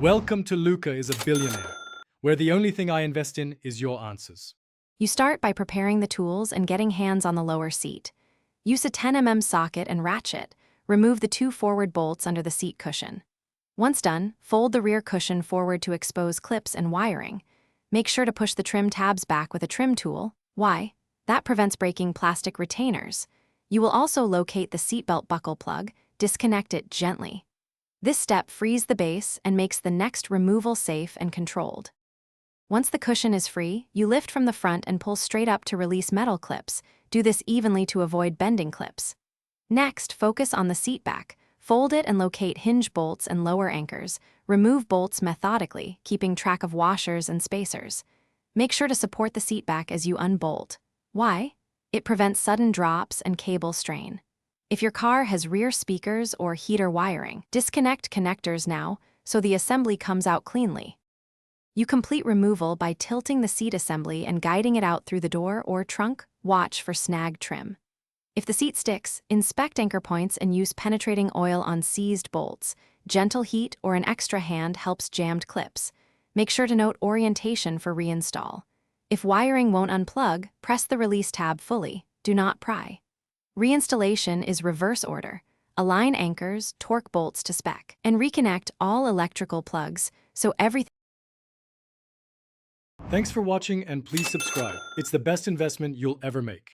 Welcome to Luca is a Billionaire, where the only thing I invest in is your answers. You start by preparing the tools and getting hands on the lower seat. Use a 10 mm socket and ratchet. Remove the 2 forward bolts under the seat cushion. Once done, fold the rear cushion forward to expose clips and wiring. Make sure to push the trim tabs back with a trim tool. Why? That prevents breaking plastic retainers. You will also locate the seatbelt buckle plug. Disconnect it gently. This step frees the base and makes the next removal safe and controlled. Once the cushion is free, you lift from the front and pull straight up to release metal clips. Do this evenly to avoid bending clips. Next, focus on the seat back. Fold it and locate hinge bolts and lower anchors. Remove bolts methodically, keeping track of washers and spacers. Make sure to support the seat back as you unbolt. Why? It prevents sudden drops and cable strain. If your car has rear speakers or heater wiring, disconnect connectors now so the assembly comes out cleanly. You complete removal by tilting the seat assembly and guiding it out through the door or trunk. Watch for snag trim. If the seat sticks, inspect anchor points and use penetrating oil on seized bolts. Gentle heat or an extra hand helps jammed clips. Make sure to note orientation for reinstall. If wiring won't unplug, press the release tab fully. Do not pry. Reinstallation is reverse order. Align anchors, torque bolts to spec, and reconnect all electrical plugs so everything. Thanks for watching and please subscribe. It's the best investment you'll ever make.